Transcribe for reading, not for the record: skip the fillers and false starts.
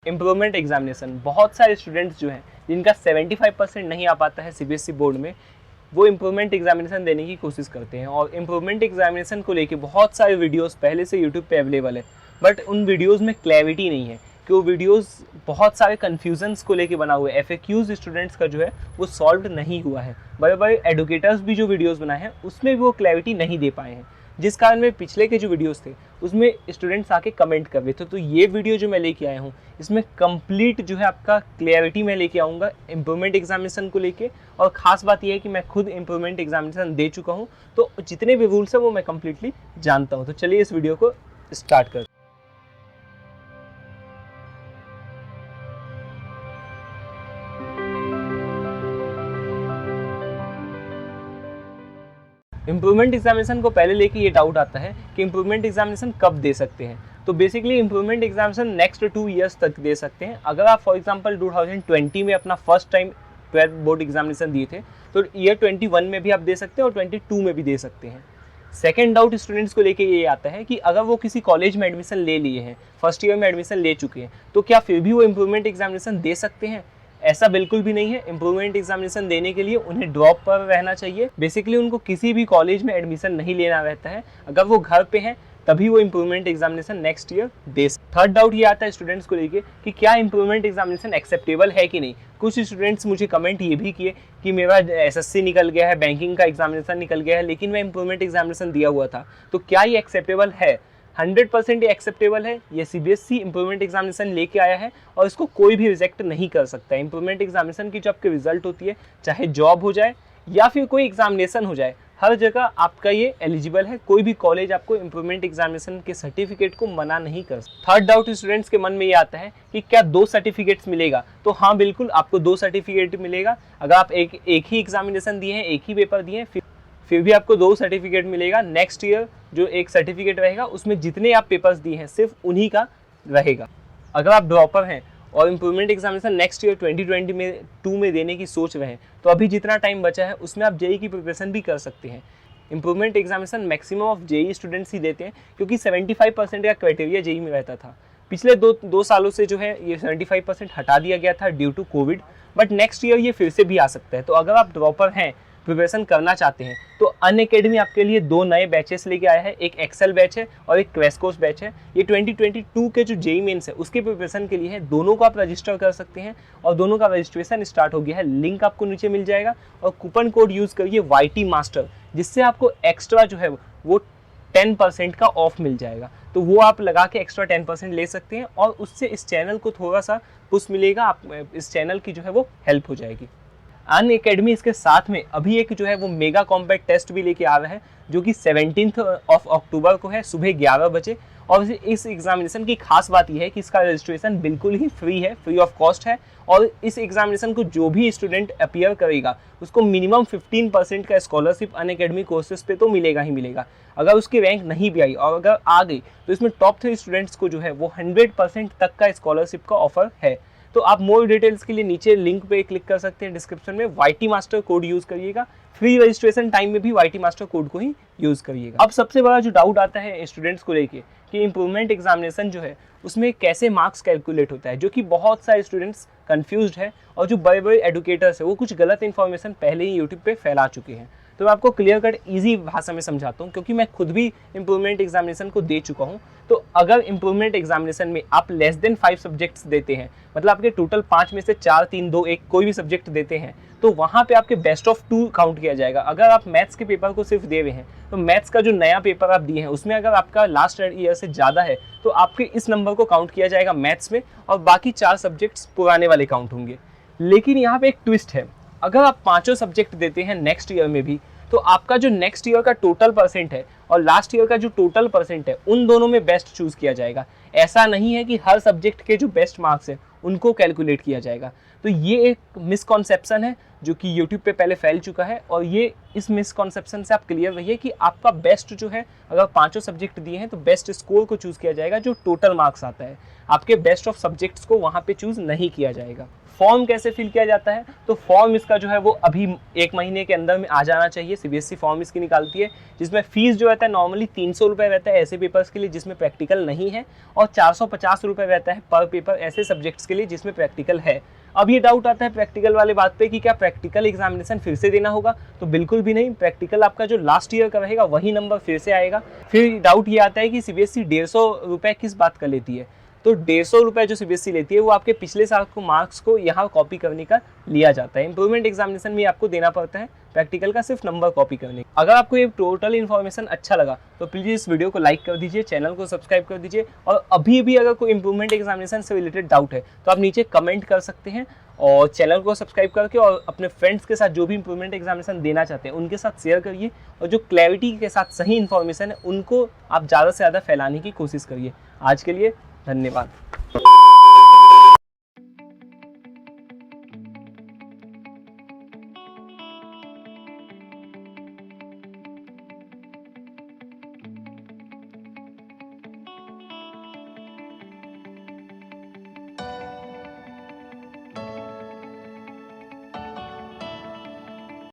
Improvement examination, बहुत सारे students जो हैं जिनका 75% नहीं आ पाता है सीबीएसई बोर्ड में, वो इम्प्रूवमेंट एग्जामिनेशन देने की कोशिश करते हैं। और इम्प्रूवमेंट एग्जामिनेशन को लेके बहुत सारे वीडियोस पहले से यूट्यूब पे अवेलेबल है, बट उन वीडियोस में क्लैरिटी नहीं है कि वो वीडियोस बहुत सारे कन्फ्यूजन्स को लेके बना हुआ है। एफएक्यूज स्टूडेंट्स का जो है वो सॉल्व नहीं हुआ है। बड़े बड़े एडुकेटर्स भी जो वीडियोस बनाए हैं उसमें भी वो क्लैरिटी नहीं दे पाए हैं, जिस कारण में पिछले के जो वीडियोस थे उसमें स्टूडेंट्स आके कमेंट कर रहे थे। तो ये वीडियो जो मैं लेके आया हूँ इसमें कंप्लीट जो है आपका क्लैरिटी मैं लेके आऊँगा इम्प्रूवमेंट एग्जामिनेशन को लेके। और ख़ास बात यह है कि मैं खुद इम्प्रूवमेंट एग्जामिनेशन दे चुका हूँ, तो जितने भी रूल्स हैं वो मैं कम्प्लीटली जानता हूँ। तो चलिए इस वीडियो को स्टार्ट करते हैं। इम्प्रूवमेंट एग्जामिनेशन को पहले लेके ये डाउट आता है कि इम्प्रूवमेंट एग्जामिनेशन कब दे सकते हैं। तो basically improvement examination next 2 years तक दे सकते हैं। अगर आप फॉर एग्जांपल 2020 में अपना first time 12th board examination दिए थे तो ईयर 21 में भी आप दे सकते हैं और 22 में भी दे सकते हैं। सेकेंड डाउट स्टूडेंट्स को लेके ये आता है कि अगर वो किसी कॉलेज में एडमिशन ले लिए हैं, फर्स्ट ईयर में एडमिशन ले चुके हैं, तो क्या फिर भी वो इम्प्रूवमेंट एग्जामिनेशन दे सकते हैं? ऐसा बिल्कुल भी नहीं है। इम्प्रूवमेंट एग्जामिनेशन देने के लिए उन्हें ड्रॉप पर रहना चाहिए। बेसिकली उनको किसी भी कॉलेज में एडमिशन नहीं लेना रहता है। अगर वो घर पे हैं तभी वो इम्प्रूवमेंट एग्जामिनेशन नेक्स्ट ईयर दे। थर्ड डाउट ये आता है स्टूडेंट्स को लेके कि क्या इम्प्रूवमेंट एग्जामिनेशन एक्सेप्टेबल है कि नहीं। कुछ स्टूडेंट्स मुझे कमेंट ये भी किए कि मेरा एसएससी निकल गया है, बैंकिंग का एग्जामिनेशन निकल गया है, लेकिन मैं इम्प्रूवमेंट एग्जामिनेशन दिया हुआ था, तो क्या ये एक्सेप्टेबल है? 100% ये एक्सेप्टेबल है। ये सीबीएसई इम्प्रूवमेंट एग्जामिनेशन लेके आया है और इसको कोई भी रिजेक्ट नहीं कर सकता है। इम्प्रूवमेंट एग्जामिनेशन की जो आपकी रिजल्ट होती है, चाहे जॉब हो जाए या फिर कोई एग्जामिनेशन हो जाए, हर जगह आपका ये एलिजिबल है। कोई भी कॉलेज आपको इम्प्रूवमेंट एग्जामिनेशन के सर्टिफिकेट को मना नहीं कर सकता। थर्ड डाउट स्टूडेंट्स के मन में ये आता है कि क्या 2 सर्टिफिकेट्स मिलेगा। तो हाँ, बिल्कुल आपको 2 सर्टिफिकेट मिलेगा। अगर आप एक ही एग्जामिनेशन दिए हैं, एक ही पेपर दिए हैं, फिर भी आपको 2 सर्टिफिकेट मिलेगा। नेक्स्ट ईयर जो एक सर्टिफिकेट रहेगा उसमें जितने आप पेपर्स दिए हैं सिर्फ उन्हीं का रहेगा। अगर आप ड्रॉपर हैं और इम्प्रूवमेंट एग्जामिनेशन नेक्स्ट ईयर 2022 में देने की सोच रहे हैं, तो अभी जितना टाइम बचा है उसमें आप जेई की प्रिपरेशन भी कर सकते हैं। Improvement examination maximum of JE students ही देते हैं, क्योंकि 75% का क्राइटेरिया जेई में रहता था। पिछले दो सालों से जो है ये 75% हटा दिया गया था due to covid, but next year ये फिर से भी आ सकता है। तो अगर आप ड्रॉपर हैं, प्रिपरेशन करना चाहते हैं, तो अनअकैडमी आपके लिए 2 नए बैचेस लेके आया है। एक एक्सेल बैच है और एक क्रैश कोर्स बैच है। ये 2022 के जो जेई मेंस है उसके प्रिपरेशन के लिए है। दोनों को आप रजिस्टर कर सकते हैं और दोनों का रजिस्ट्रेशन स्टार्ट हो गया है। लिंक आपको नीचे मिल जाएगा और कूपन कोड यूज़ करिए YT मास्टर, जिससे आपको एक्स्ट्रा जो है वो 10% का ऑफ मिल जाएगा। तो वो आप लगा के एक्स्ट्रा 10% ले सकते हैं और उससे इस चैनल को थोड़ा सा पुश मिलेगा। आप इस चैनल की जो है वो हेल्प हो जाएगी। अनअकैडमी इसके साथ में अभी एक जो है वो मेगा कॉम्पैक्ट टेस्ट भी लेके आ रहा है, जो कि 17 अक्टूबर को है सुबह 11 बजे। और इस एग्जामिनेशन की खास बात यह है कि इसका रजिस्ट्रेशन बिल्कुल ही फ्री है, फ्री ऑफ कॉस्ट है। और इस एग्जामिनेशन को जो भी स्टूडेंट अपीयर करेगा उसको मिनिमम 15% का स्कॉलरशिप अनअकैडमी कोर्सेज पे तो मिलेगा ही मिलेगा। अगर उसकी रैंक नहीं भी आई और अगर आ गई तो इसमें टॉप 3 स्टूडेंट्स को जो है वो 100% तक का स्कॉलरशिप का ऑफर है। तो आप मोर डिटेल्स के लिए नीचे लिंक पे क्लिक कर सकते हैं डिस्क्रिप्शन में। YT मास्टर कोड यूज़ करिएगा। फ्री रजिस्ट्रेशन टाइम में भी YT मास्टर कोड को ही यूज़ करिएगा। अब सबसे बड़ा जो डाउट आता है स्टूडेंट्स को लेके कि इम्प्रूवमेंट एग्जामिनेशन जो है उसमें कैसे मार्क्स कैलकुलेट होता है, जो कि बहुत सारे स्टूडेंट्स कंफ्यूज्ड है और जो बड़े बड़े एडुकेटर्स है वो कुछ गलत इन्फॉर्मेशन पहले ही यूट्यूब पे फैला चुके हैं। तो मैं आपको क्लियर कट ईजी भाषा में समझाता हूँ, क्योंकि मैं खुद भी इम्प्रूवमेंट एग्जामिनेशन को दे चुका हूँ। तो अगर इम्प्रूवमेंट एग्जामिनेशन में आप लेस देन 5 सब्जेक्ट्स देते हैं, मतलब आपके टोटल 5 में से 4, 3, 2, 1 कोई भी सब्जेक्ट देते हैं, तो वहाँ पे आपके बेस्ट ऑफ 2 काउंट किया जाएगा। अगर आप मैथ्स के पेपर को सिर्फ दे रहे हैं, तो मैथ्स का जो नया पेपर आप दिए हैं उसमें अगर आपका लास्ट ईयर से ज़्यादा है तो आपके इस नंबर को काउंट किया जाएगा मैथ्स में, और बाकी 4 सब्जेक्ट्स पुराने वाले काउंट होंगे। लेकिन यहाँ पे एक ट्विस्ट है, अगर आप 5 सब्जेक्ट देते हैं नेक्स्ट ईयर में भी, तो आपका जो नेक्स्ट ईयर का टोटल परसेंट है और लास्ट ईयर का जो टोटल परसेंट है उन दोनों में बेस्ट चूज़ किया जाएगा। ऐसा नहीं है कि हर सब्जेक्ट के जो बेस्ट मार्क्स है उनको कैलकुलेट किया जाएगा। तो ये एक मिसकॉन्सेप्शन है जो कि यूट्यूब पे पहले फैल चुका है, और ये इस मिसकॉन्सेप्शन से आप क्लियर रहिए कि आपका बेस्ट जो है, अगर 5 सब्जेक्ट दिए हैं तो बेस्ट स्कोर को चूज़ किया जाएगा जो टोटल मार्क्स आता है। आपके बेस्ट ऑफ सब्जेक्ट्स को वहाँ पे चूज़ नहीं किया जाएगा। फॉर्म कैसे फिल किया जाता है, तो फॉर्म इसका जो है वो अभी 1 महीने के अंदर में आ जाना चाहिए। सीबीएसई फॉर्म इसकी निकालती है, जिसमें फीस जो रहता है नॉर्मली 300 रुपये रहता है ऐसे पेपर्स के लिए जिसमें प्रैक्टिकल नहीं है, और 450 रुपये रहता है पर पेपर ऐसे सब्जेक्ट्स के लिए जिसमें प्रैक्टिकल है। अब ये डाउट आता है प्रैक्टिकल वाले बात पे कि क्या प्रैक्टिकल एग्जामिनेशन फिर से देना होगा, तो बिल्कुल भी नहीं। प्रैक्टिकल आपका जो लास्ट ईयर का रहेगा वही नंबर फिर से आएगा। फिर डाउट ये आता है कि सीबीएसई 150 रुपये किस बात का लेती है, तो 150 रुपये जो सीबीएसई लेती है वो आपके पिछले साल को मार्क्स को यहाँ कॉपी करने का लिया जाता है। इंप्रूवमेंट एग्जामिनेशन में आपको देना पड़ता है प्रैक्टिकल का सिर्फ नंबर कॉपी करने का। अगर आपको ये टोटल इन्फॉर्मेशन अच्छा लगा तो प्लीज़ इस वीडियो को लाइक कर दीजिए, चैनल को सब्सक्राइब कर दीजिए, और अभी भी अगर कोई इंप्रूवमेंट एग्जामिनेशन से रिलेटेड डाउट है तो आप नीचे कमेंट कर सकते हैं, और चैनल को सब्सक्राइब करके और अपने फ्रेंड्स के साथ जो भी इंप्रूवमेंट एग्जामिनेशन देना चाहते हैं उनके साथ शेयर करिए, और जो क्लैरिटी के साथ सही इन्फॉर्मेशन है उनको आप ज़्यादा से ज़्यादा फैलाने की कोशिश करिए। आज के लिए धन्यवाद।